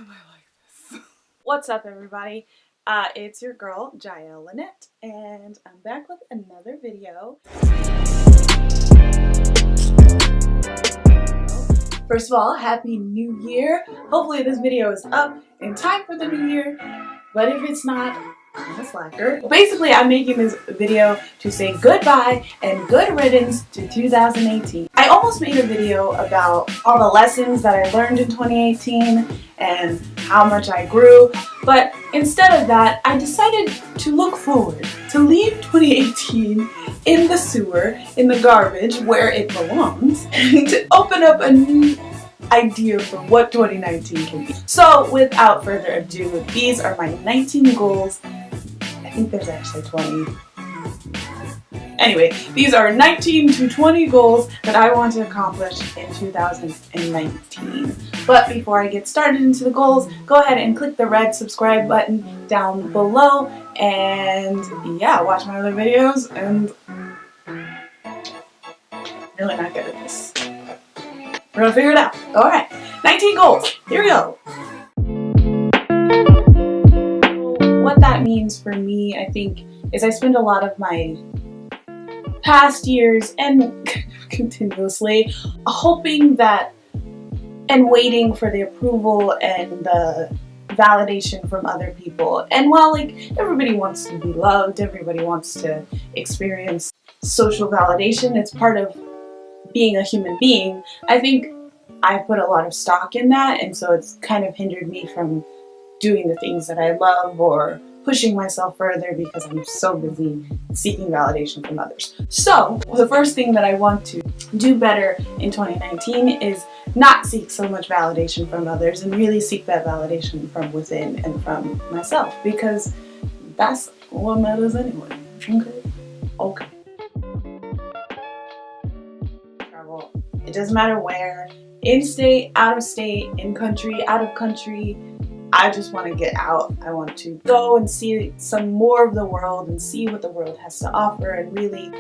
am I like this? What's up, everybody? It's your girl, Jael Lynette, and I'm back with another video. First of all, Happy New Year. Hopefully this video is up in time for the new year, but if it's not, I'm a slacker. Basically, I'm making this video to say goodbye and good riddance to 2018. I almost made a video about all the lessons that I learned in 2018 and how much I grew, but instead of that, I decided to look forward, to leave 2018 in the sewer, in the garbage, where it belongs, and to open up a new idea for what 2019 can be. So without further ado, these are my 19 goals. I think there's actually 20. Anyway, these are 19 to 20 goals that I want to accomplish in 2019. But before I get started into the goals, go ahead and click the red subscribe button down below and yeah, watch my other videos. And I'm really not good at this. We're gonna figure it out. Alright, 19 goals. Here we go. What that means for me, I think, is I spend a lot of my past years and continuously hoping that and waiting for the approval and the validation from other people. And while like everybody wants to be loved, everybody wants to experience social validation, it's part of being a human being. I think I put a lot of stock in that, and so it's kind of hindered me from doing the things that I love or pushing myself further because I'm so busy seeking validation from others. So the first thing that I want to do better in 2019 is not seek so much validation from others and really seek that validation from within and from myself, because that's what matters anyway. Okay. Travel. It doesn't matter where, in state, out of state, in country, out of country. I just want to get out. I want to go and see some more of the world and see what the world has to offer and really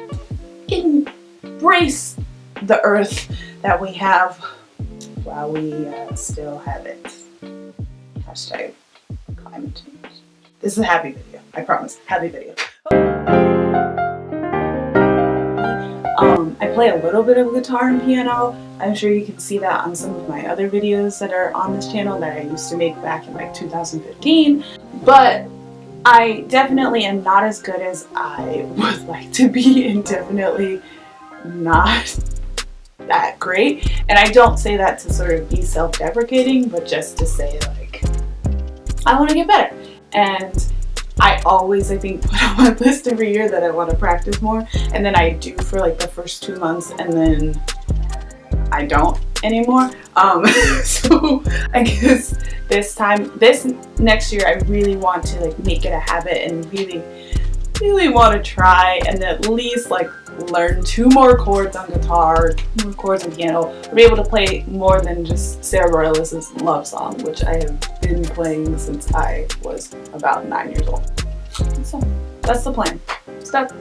embrace the earth that we have while we still have it. Hashtag climate change. This is a happy video. I promise. Happy video. I play a little bit of guitar and piano. I'm sure you can see that on some of my other videos that are on this channel that I used to make back in like 2015. But I definitely am not as good as I would like to be, and definitely not that great. And I don't say that to sort of be self-deprecating, but just to say like, I want to get better. And I always, I think, put on my list every year that I want to practice more, and then I do for like the first 2 months, and then I don't anymore. So I guess this next year, I really want to like make it a habit and really want to try and at least like learn 2 more chords on guitar, 2 more chords on piano, or be able to play more than just Sarah Bareilles' Love Song, which I have been playing since I was about 9 years old. So that's the plan. Stop.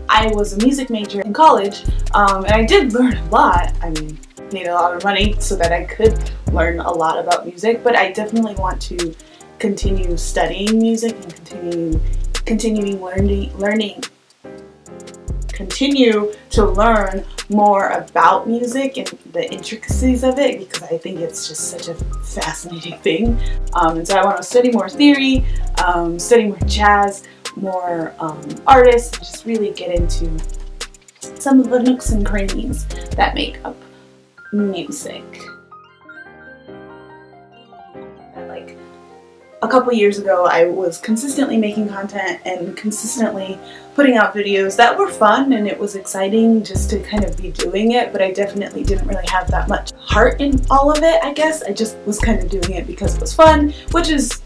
I was a music major in college, and I did learn a lot. I mean, made a lot of money so that I could learn a lot about music, but I definitely want to continue studying music and continue to learn more about music and the intricacies of it, because I think it's just such a fascinating thing. And so I want to study more theory, study more jazz, more artists, and just really get into some of the nooks and crannies that make up music. Like a couple years ago, I was consistently making content and consistently putting out videos that were fun, and it was exciting just to kind of be doing it, but I definitely didn't really have that much heart in all of it, I guess. I just was kind of doing it because it was fun, which is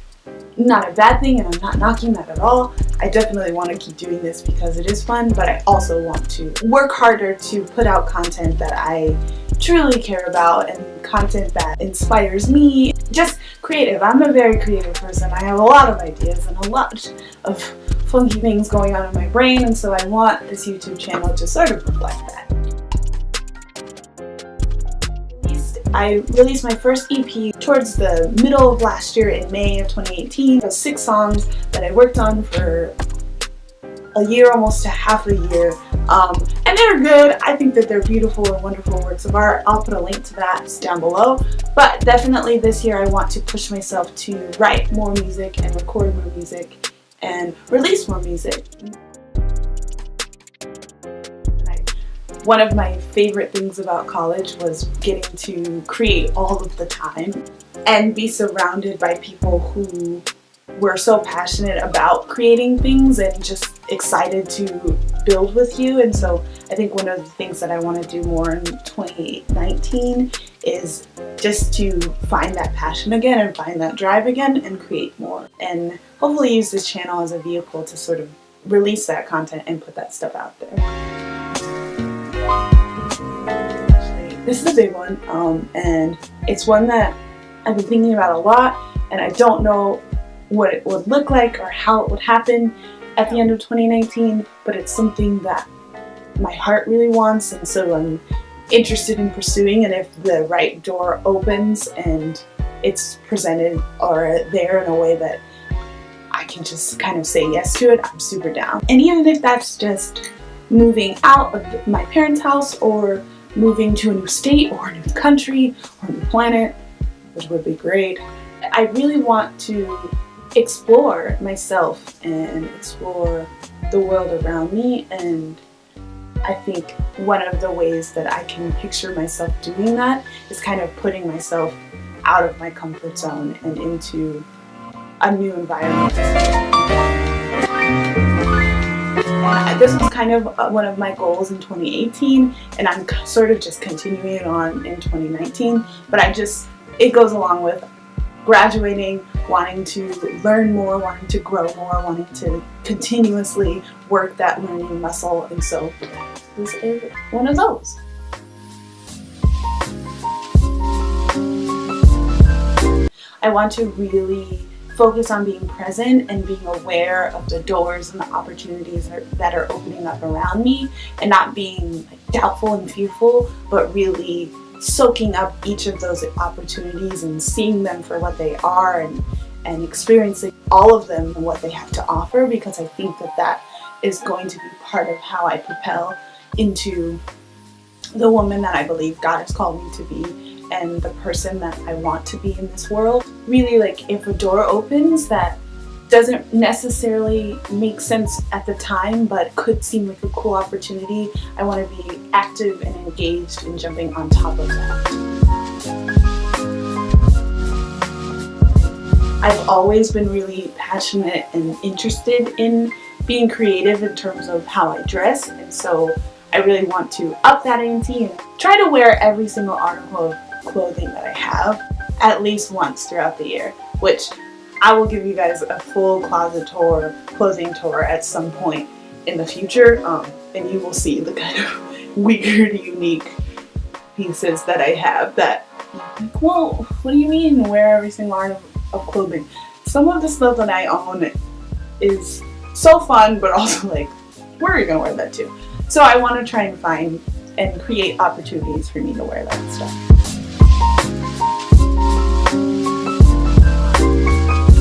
not a bad thing, and I'm not knocking that at all. I definitely want to keep doing this because it is fun, but I also want to work harder to put out content that I truly care about and content that inspires me. Just creative. I'm a very creative person. I have a lot of ideas and a lot of funky things going on in my brain, and so I want this YouTube channel to sort of reflect that. I released my first EP towards the middle of last year in May of 2018. It was 6 songs that I worked on for a year, almost to half a year, and they're good. I think that they're beautiful and wonderful works of art. I'll put a link to that down below. But definitely this year I want to push myself to write more music and record more music and release more music. One of my favorite things about college was getting to create all of the time and be surrounded by people who were so passionate about creating things and just excited to build with you. And so I think one of the things that I want to do more in 2019 is just to find that passion again and find that drive again and create more, and hopefully use this channel as a vehicle to sort of release that content and put that stuff out there. This is a big one, and it's one that I've been thinking about a lot, and I don't know what it would look like or how it would happen at the end of 2019, but it's something that my heart really wants, and so I'm interested in pursuing. And if the right door opens and it's presented or there in a way that I can just kind of say yes to it, I'm super down. And even if that's just moving out of my parents' house or moving to a new state or a new country or a new planet, which would be great, I really want to explore myself and explore the world around me. And I think one of the ways that I can picture myself doing that is kind of putting myself out of my comfort zone and into a new environment. This was kind of one of my goals in 2018, and I'm sort of just continuing it on in 2019, but it goes along with graduating, wanting to learn more, wanting to grow more, wanting to continuously work that learning muscle, and so this is one of those. I want to really focus on being present and being aware of the doors and the opportunities that are opening up around me, and not being doubtful and fearful, but really soaking up each of those opportunities and seeing them for what they are, and experiencing all of them and what they have to offer, because I think that that is going to be part of how I propel into the woman that I believe God has called me to be and the person that I want to be in this world. Really, like, if a door opens that doesn't necessarily make sense at the time but could seem like a cool opportunity, I want to be active and engaged in jumping on top of that. I've always been really passionate and interested in being creative in terms of how I dress, and so I really want to up that ante and try to wear every single article of clothing that I have at least once throughout the year, which I will give you guys a full closet tour, clothing tour at some point in the future, and you will see the kind of weird, unique pieces that I have that, like, well, what do you mean wear every single article of clothing? Some of the stuff that I own is so fun, but also like, where are you gonna wear that to? So I want to try and find and create opportunities for me to wear that stuff.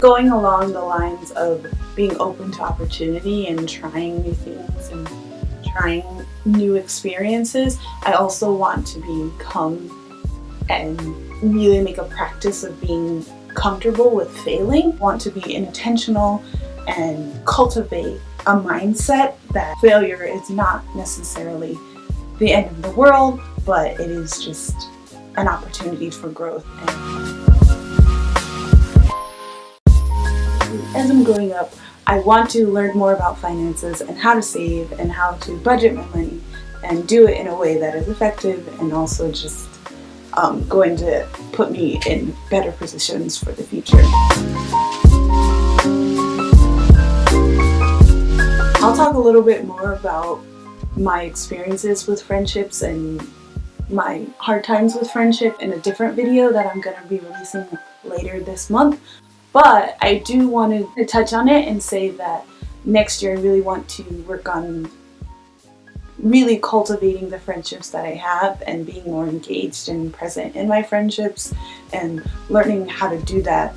Going along the lines of being open to opportunity and trying new things and trying new experiences, I also want to become and really make a practice of being comfortable with failing. I want to be intentional and cultivate a mindset that failure is not necessarily the end of the world, but it is just an opportunity for growth. As I'm growing up, I want to learn more about finances and how to save and how to budget my money and do it in a way that is effective and also just going to put me in better positions for the future. I'll talk a little bit more about my experiences with friendships and my hard times with friendship in a different video that I'm going to be releasing later this month. But I do want to touch on it and say that next year I really want to work on really cultivating the friendships that I have and being more engaged and present in my friendships and learning how to do that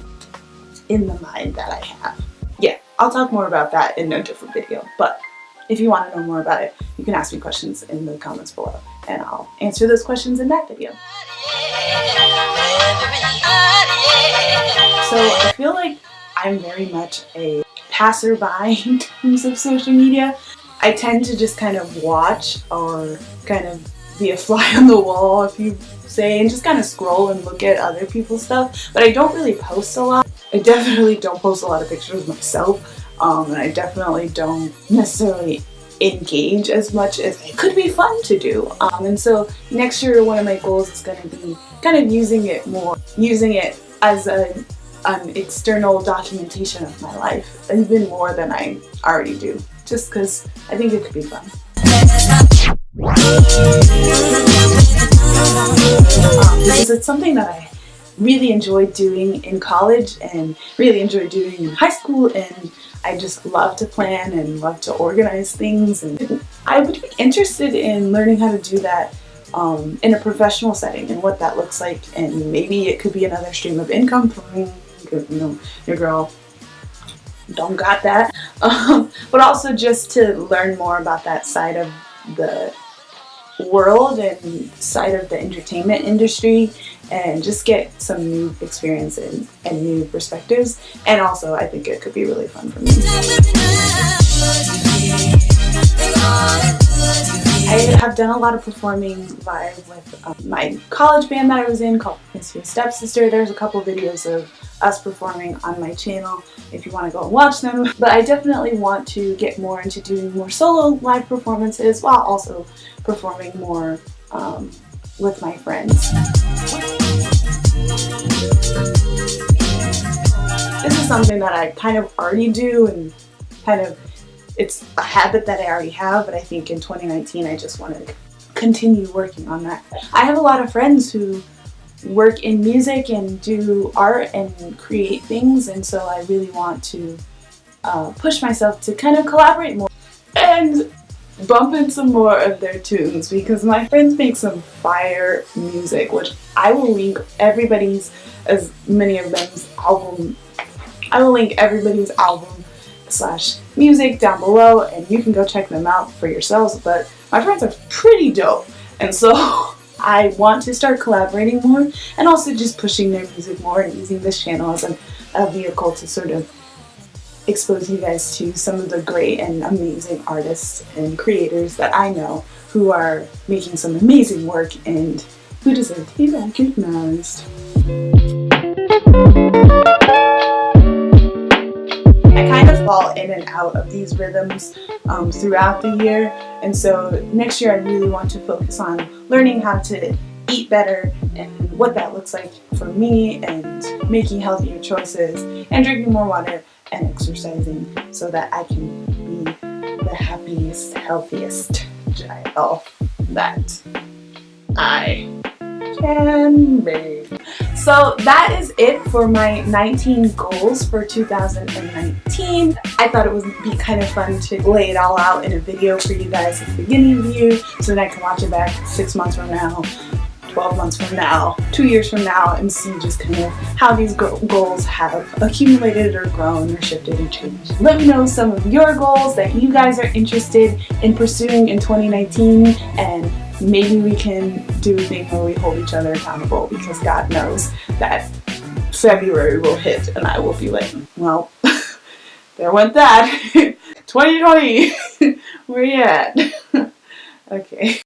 in the mind that I have. Yeah, I'll talk more about that in a different video, but if you want to know more about it, you can ask me questions in the comments below and I'll answer those questions in that video. So I feel like I'm very much a passerby in terms of social media. I tend to just kind of watch or kind of be a fly on the wall, if you say, and just kind of scroll and look at other people's stuff, but I don't really post a lot. I definitely don't post a lot of pictures of myself, and I definitely don't necessarily engage as much as it could be fun to do. And so next year one of my goals is going to be kind of using it as an external documentation of my life, even more than I already do, just because I think it could be fun. Because it's something that I really enjoyed doing in college and really enjoyed doing in high school, and I just love to plan and love to organize things, and I would be interested in learning how to do that in a professional setting and what that looks like, and maybe it could be another stream of income for me because, you know, your girl don't got that, but also just to learn more about that side of the world and side of the entertainment industry and just get some new experience and new perspectives. And also I think it could be really fun for me. I have done a lot of performing live with my college band that I was in called Miss Hiya Stepsister. There's a couple videos of us performing on my channel if you want to go and watch them. But I definitely want to get more into doing more solo live performances while also performing more with my friends. This is something that I kind of already do, and kind of it's a habit that I already have, but I think in 2019 I just want to continue working on that. I have a lot of friends who work in music and do art and create things, and so I really want to push myself to kind of collaborate more and bump in some more of their tunes, because my friends make some fire music, which I will link everybody's, as many of them's album, I will link everybody's album / music down below, and you can go check them out for yourselves. But my friends are pretty dope, and so I want to start collaborating more and also just pushing their music more and using this channel as a vehicle to sort of expose you guys to some of the great and amazing artists and creators that I know who are making some amazing work and who deserve to be recognized. I kind of fall in and out of these rhythms throughout the year, and so next year I really want to focus on learning how to eat better and what that looks like for me, and making healthier choices and drinking more water and exercising so that I can be the happiest, healthiest child that I can be. So that is it for my 19 goals for 2019. I thought it would be kind of fun to lay it all out in a video for you guys at the beginning of the year, so that I can watch it back 6 months from now, 12 months from now, 2 years from now, and see just kind of how these goals have accumulated or grown or shifted and changed. Let me know some of your goals that you guys are interested in pursuing in 2019, and maybe we can do a thing where we hold each other accountable, because God knows that February will hit and I will be like, well, there went that. 2020, where you at? Okay.